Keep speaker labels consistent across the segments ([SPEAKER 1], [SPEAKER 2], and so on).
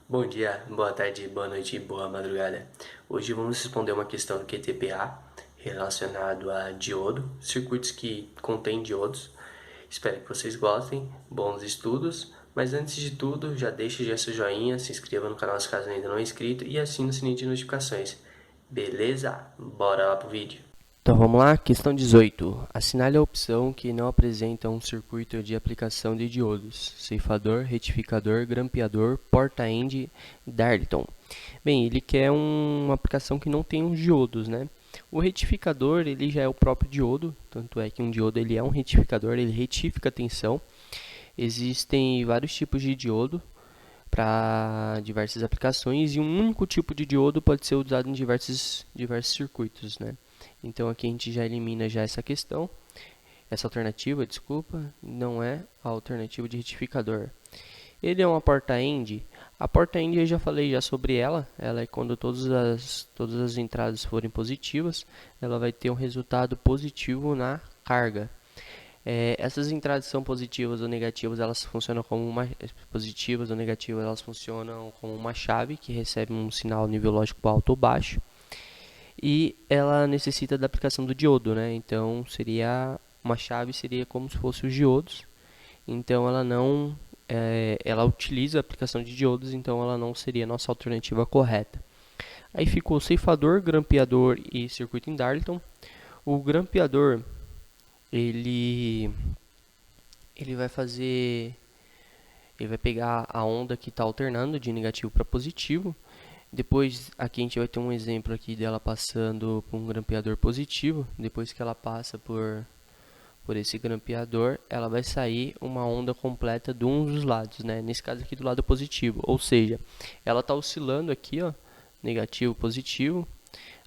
[SPEAKER 1] Bom dia, boa tarde, boa noite e boa madrugada. Hoje vamos responder uma questão do QTPA relacionado a diodo, circuitos que contêm diodos. Espero que vocês gostem, bons estudos. Mas antes de tudo, já deixe já seu joinha, se inscreva no canal se caso ainda não é inscrito e assine o sininho de notificações. Beleza? Bora lá pro vídeo. Então vamos lá, questão 18. Assinale a opção que não apresenta um circuito de aplicação de diodos, ceifador, retificador, grampeador, porta-end, Darlington. Bem, ele quer uma aplicação que não tem os diodos, né? O retificador, ele já é o próprio diodo, tanto é que um diodo ele é um retificador, ele retifica a tensão. Existem vários tipos de diodo para diversas aplicações e um único tipo de diodo pode ser usado em diversos circuitos, né? Então aqui a gente já elimina já essa questão, essa alternativa, desculpa, não é a alternativa de retificador. Ele é uma porta-end. A porta-end eu já falei já sobre ela é quando todas as entradas forem positivas, ela vai ter um resultado positivo na carga. Essas entradas são positivas ou negativas, elas funcionam como positivas ou negativas, elas funcionam como uma chave que recebe um sinal nível lógico alto ou baixo. E ela necessita da aplicação do diodo, né? Então uma chave seria como se fosse os diodos. Então ela utiliza a aplicação de diodos, então ela não seria a nossa alternativa correta. Aí ficou ceifador, grampeador e circuito em Darlington. O grampeador ele vai pegar a onda que está alternando de negativo para positivo. Depois aqui a gente vai ter um exemplo aqui dela passando por um grampeador positivo. Depois que ela passa por esse grampeador, ela vai sair uma onda completa de um dos lados, né? Nesse caso aqui do lado positivo, ou seja, ela está oscilando aqui, ó, negativo, positivo.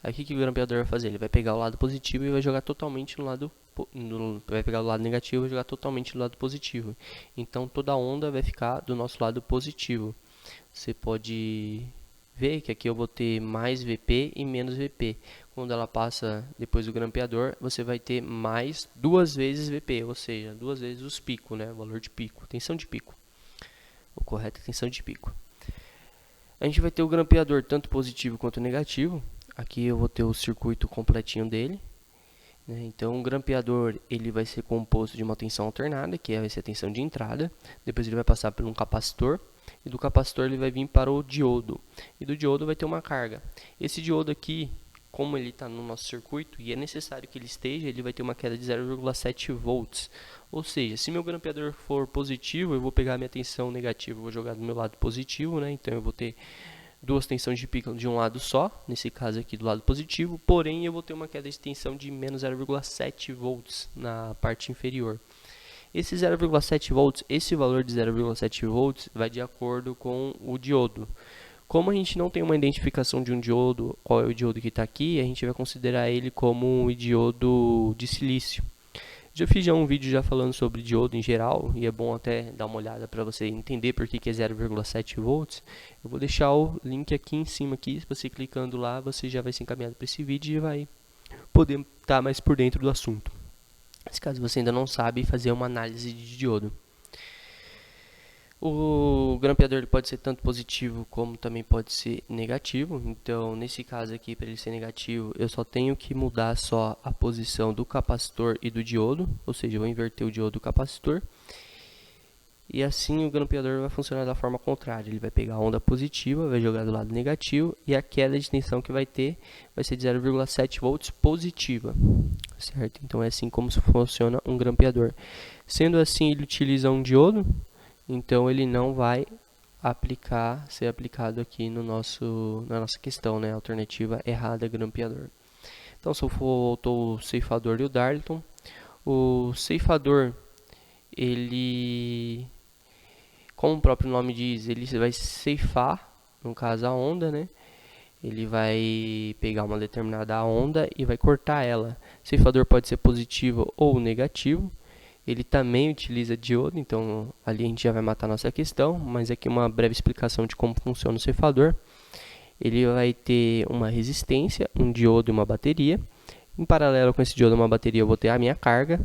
[SPEAKER 1] Aqui o que o grampeador vai fazer? Ele vai pegar o lado positivo e vai jogar totalmente no lado vai pegar o lado negativo e jogar totalmente no lado positivo. Então toda a onda vai ficar do nosso lado positivo. Você pode ver que aqui eu vou ter mais VP e menos VP. Quando ela passa depois do grampeador, você vai ter mais duas vezes VP, ou seja, duas vezes os picos, né? O valor de pico, tensão de pico. O correto é tensão de pico. A gente vai ter o grampeador tanto positivo quanto negativo. Aqui eu vou ter o circuito completinho dele. Então o grampeador ele vai ser composto de uma tensão alternada, que vai ser a tensão de entrada. Depois ele vai passar por um capacitor. E do capacitor ele vai vir para o diodo. E do diodo vai ter uma carga. Esse diodo aqui, como ele está no nosso circuito e é necessário que ele esteja, ele vai ter uma queda de 0,7 volts. Ou seja, se meu grampeador for positivo, eu vou pegar a minha tensão negativa e vou jogar do meu lado positivo, né? Então eu vou ter duas tensões de pico de um lado só, nesse caso aqui do lado positivo, porém eu vou ter uma queda de tensão de menos 0,7 volts na parte inferior. Esse 0,7 volts, esse valor de 0,7 volts vai de acordo com o diodo. Como a gente não tem uma identificação de um diodo, qual é o diodo que está aqui, a gente vai considerar ele como um diodo de silício. Já fiz um vídeo já falando sobre diodo em geral, e é bom até dar uma olhada para você entender por que é 0,7 volts. Eu vou deixar o link aqui em cima, aqui, se você clicando lá, você já vai ser encaminhado para esse vídeo e vai poder estar mais por dentro do assunto. Mas caso você ainda não sabe fazer uma análise de diodo. O grampeador ele pode ser tanto positivo como também pode ser negativo. Então, nesse caso aqui, para ele ser negativo, eu só tenho que mudar só a posição do capacitor e do diodo. Ou seja, eu vou inverter o diodo do capacitor. E assim o grampeador vai funcionar da forma contrária. Ele vai pegar a onda positiva, vai jogar do lado negativo. E a queda de tensão que vai ter vai ser de 0,7 volts positiva. Certo? Então é assim como funciona um grampeador. Sendo assim, ele utiliza um diodo. Então ele não vai ser aplicado aqui na nossa questão, né? Alternativa errada, grampeador. Então se eu voltou o ceifador e o Darlington. O ceifador, ele, como o próprio nome diz, ele vai ceifar, no caso a onda, né? Ele vai pegar uma determinada onda e vai cortar ela. O ceifador pode ser positivo ou negativo. Ele também utiliza diodo, então ali a gente já vai matar a nossa questão, mas aqui uma breve explicação de como funciona o ceifador. ele vai ter uma resistência, um diodo e uma bateria. Em paralelo com esse diodo e uma bateria, eu vou ter a minha carga.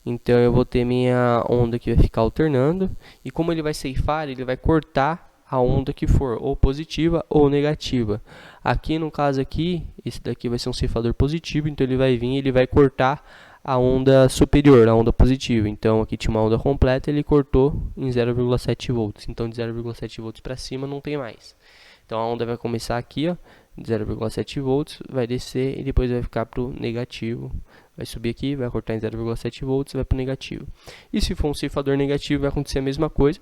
[SPEAKER 1] Então eu vou ter minha onda que vai ficar alternando. E como ele vai ceifar, ele vai cortar a onda que for ou positiva ou negativa. Aqui no caso aqui, esse daqui vai ser um ceifador positivo, então ele vai vir e ele vai cortar a onda superior, a onda positiva. Então aqui tinha uma onda completa, ele cortou em 0,7 volts. Então de 0,7 volts para cima não tem mais. Então a onda vai começar aqui, ó, de 0,7 volts, vai descer e depois vai ficar para o negativo. Vai subir aqui, vai cortar em 0,7 volts e vai para o negativo. E se for um ceifador negativo, vai acontecer a mesma coisa.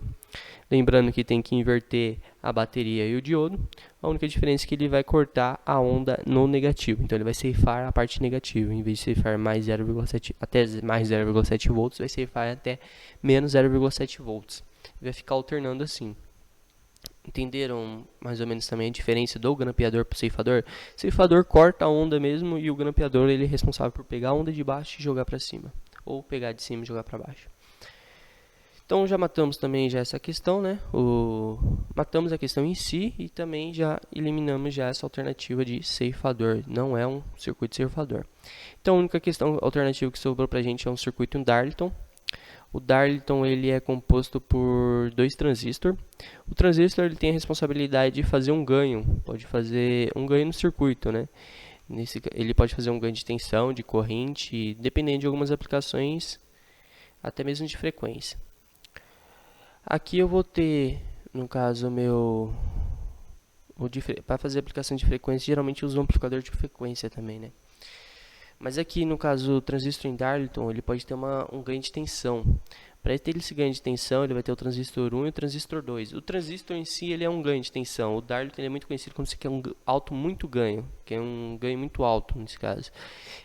[SPEAKER 1] Lembrando que tem que inverter a bateria e o diodo. A única diferença é que ele vai cortar a onda no negativo. Então ele vai ceifar a parte negativa. Em vez de ceifar mais 0,7 até mais 0,7 volts, vai ceifar até menos 0,7 volts. Vai ficar alternando assim. Entenderam mais ou menos também a diferença do grampeador para o ceifador? O ceifador corta a onda mesmo e o grampeador ele é responsável por pegar a onda de baixo e jogar para cima. Ou pegar de cima e jogar para baixo. Então já matamos também já essa questão, né? Matamos a questão em si e também já eliminamos já essa alternativa de ceifador. Não é um circuito ceifador. Então a única questão alternativa que sobrou para a gente é um circuito Darlington. O Darlington ele é composto por 2 transistores. O transistor ele tem a responsabilidade de fazer um ganho. Pode fazer um ganho no circuito, né? Ele pode fazer um ganho de tensão, de corrente, dependendo de algumas aplicações, até mesmo de frequência. Aqui eu vou ter, no caso, para fazer aplicação de frequência, geralmente eu uso um amplificador de frequência também, né? Mas aqui, no caso, o transistor em Darlington, ele pode ter um ganho de tensão. Para ter esse ganho de tensão, ele vai ter o transistor 1 e o transistor 2. O transistor em si, ele é um ganho de tensão. O Darlington ele é muito conhecido quando você quer um alto muito ganho, que é um ganho muito alto nesse caso.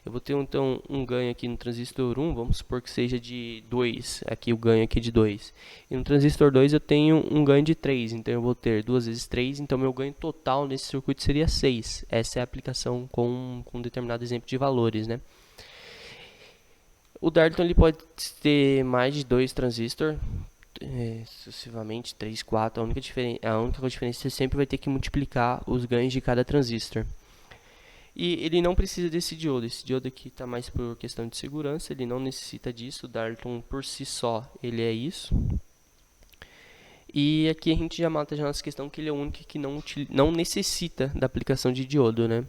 [SPEAKER 1] Eu vou ter então um ganho aqui no transistor 1, vamos supor que seja de 2, aqui o ganho aqui de 2. E no transistor 2 eu tenho um ganho de 3, então eu vou ter 2 vezes 3, então meu ganho total nesse circuito seria 6. Essa é a aplicação com um determinado exemplo de valores, né? O Darlington ele pode ter mais de 2 transistores, sucessivamente 3, 4. A única diferença é que você sempre vai ter que multiplicar os ganhos de cada transistor. E ele não precisa desse diodo. Esse diodo aqui está mais por questão de segurança. Ele não necessita disso. O Darlington por si só ele é isso. E aqui a gente já mata a nossa questão que ele é o único que não necessita da aplicação de diodo, né?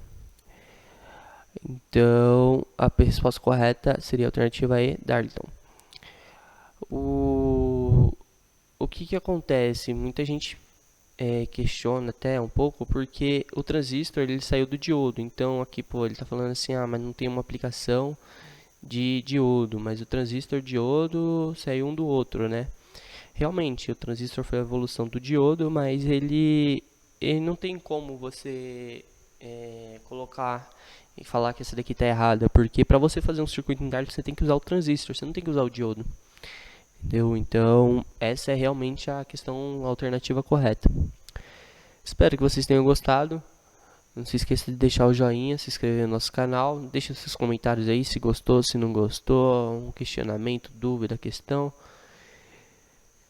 [SPEAKER 1] Então, a resposta correta seria a alternativa E, Darlington. O que acontece? Muita gente questiona até um pouco porque o transistor ele saiu do diodo. Então, aqui ele está falando assim, mas não tem uma aplicação de diodo, mas o transistor diodo saiu um do outro, né? Realmente, o transistor foi a evolução do diodo, mas ele não tem como você colocar e falar que essa daqui está errada, porque para você fazer um circuito em Darlington você tem que usar o transistor, você não tem que usar o diodo. Entendeu? Então, essa é realmente a questão alternativa correta. Espero que vocês tenham gostado. Não se esqueça de deixar o joinha, se inscrever no nosso canal. Deixe seus comentários aí, se gostou, se não gostou, um questionamento, dúvida, questão.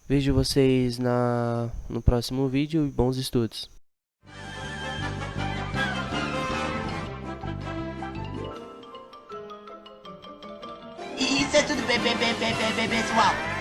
[SPEAKER 1] Vejo vocês no próximo vídeo e bons estudos.
[SPEAKER 2] Isso é tudo, pessoal.